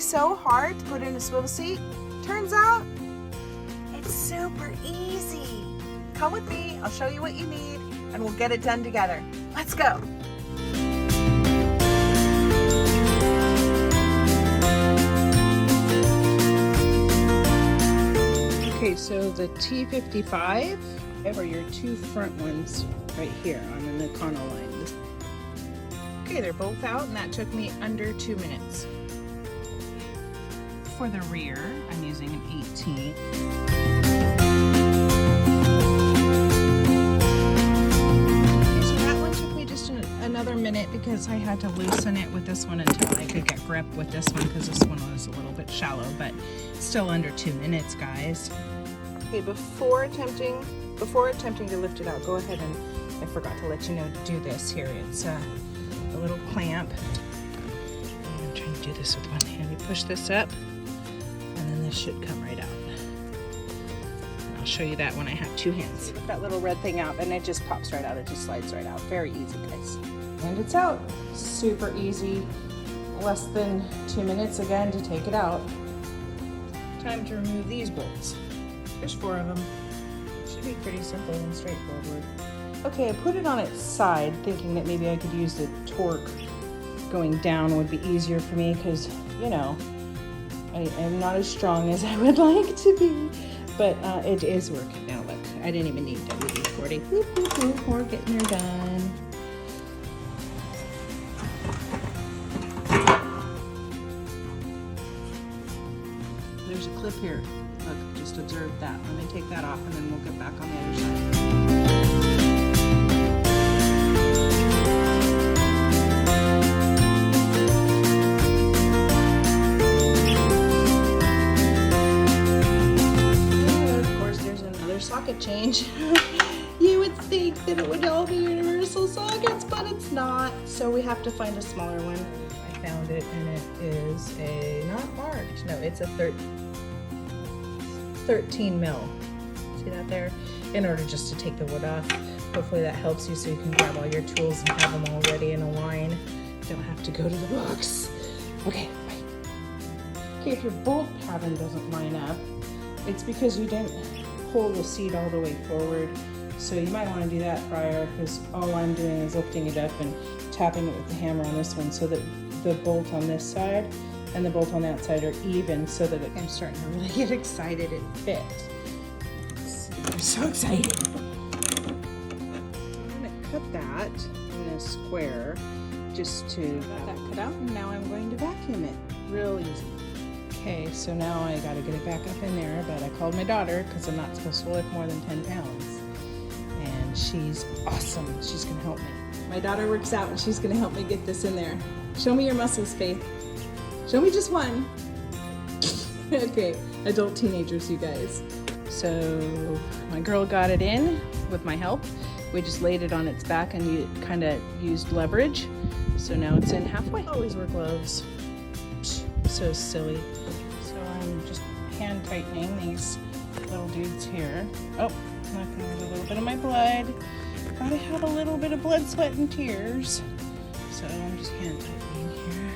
so hard to put in a swivel seat? Turns out, it's super easy. Come with me, I'll show you what you need, and we'll get it done together. Let's go. Okay, so the T55 are your two front ones right here on the Nakano line. Okay, they're both out, and that took me under 2 minutes. For the rear, I'm using an 18. So that one took me just another minute because I had to loosen it with this one until I could get grip with this one because this one was a little bit shallow, but still under 2 minutes, guys. Okay, before attempting to lift it out, go ahead and I forgot to let you know to do this here. It's a little clamp. I'm trying to do this with one hand. You push this up, and then this should come right out. And I'll show you that when I have two hands. Put that little red thing out, and it just pops right out. It just slides right out. Very easy, guys. And it's out. Super easy. Less than 2 minutes again to take it out. Time to remove these bolts. There's 4 of them. Should be pretty simple and straightforward. Okay, I put it on its side thinking that maybe I could use the torque going down would be easier for me because, you know, I am not as strong as I would like to be, but it is working now. Look, I didn't even need WD-40. Whoop, whoop, whoop, we're getting her done. There's a clip here. Look, just observe that. Let me take that off and then we'll get back on the other side. Socket change. You would think that it would all be universal sockets, but it's not. So we have to find a smaller one. I found it, and it is a, not marked, no, it's a 13 mil. See that there? In order just to take the wood off. Hopefully that helps you so you can grab all your tools and have them all ready in a line. Don't have to go to the books. Okay, bye. Okay, if your bolt pattern doesn't line up, it's because you didn't pull the seat all the way forward, so you might want to do that prior because all I'm doing is lifting it up and tapping it with the hammer on this one so that the bolt on this side and the bolt on that side are even, so that I'm starting to really get excited it fits. I'm so excited. I'm going to cut that in a square just to get that cut out, and now I'm going to vacuum it. Real easy. Okay, so now I gotta get it back up in there, but I called my daughter because I'm not supposed to lift more than 10 pounds. And she's awesome. She's gonna help me. My daughter works out and she's gonna help me get this in there. Show me your muscles, Faith. Show me just one. Okay, adult teenagers, you guys. So my girl got it in with my help. We just laid it on its back and you kind of used leverage. So now it's in halfway. Always wear gloves. So silly. So I'm just hand tightening these little dudes here. Oh, knocking out a little bit of my blood. Gotta have a little bit of blood, sweat, and tears. So I'm just hand tightening here.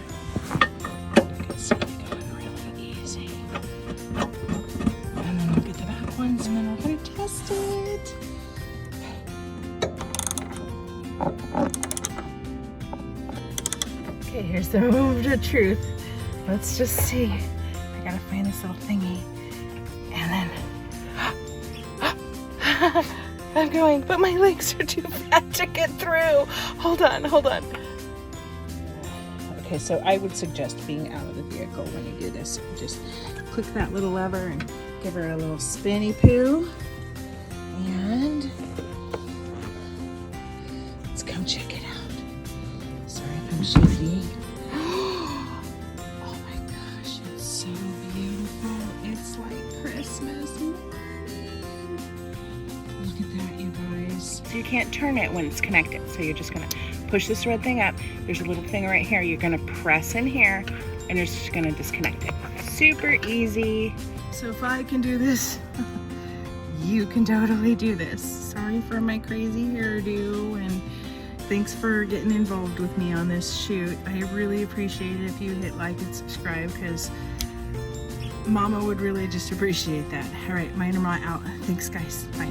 You can see it going really easy. And then we'll get the back ones and then we're gonna test it. Okay, here's the moment of truth. Let's just see. I gotta find this little thingy. And then I'm going, but my legs are too fat to get through. Hold on. Okay, so I would suggest being out of the vehicle when you do this. Just click that little lever and give her a little spinny poo. And let's come check it out. Sorry if I'm shaky. So you can't turn it when it's connected. So you're just gonna push this red thing up. There's a little thing right here. You're gonna press in here and you're just gonna disconnect it. Super easy. So if I can do this, you can totally do this. Sorry for my crazy hairdo and thanks for getting involved with me on this shoot. I really appreciate it if you hit like and subscribe, because Mama would really just appreciate that. All right, my Mama out. Thanks, guys. Bye.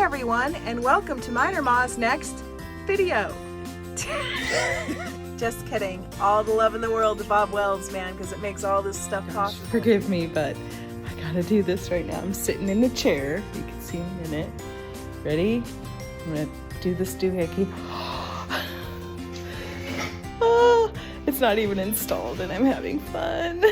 Everyone, and welcome to Minor Ma's next video. Just kidding. All the love in the world to Bob Wells, man, because it makes all this stuff possible. Forgive me, but I gotta do this right now. I'm sitting in the chair. You can see in a minute. Ready? I'm gonna do this doohickey. Oh, it's not even installed, and I'm having fun.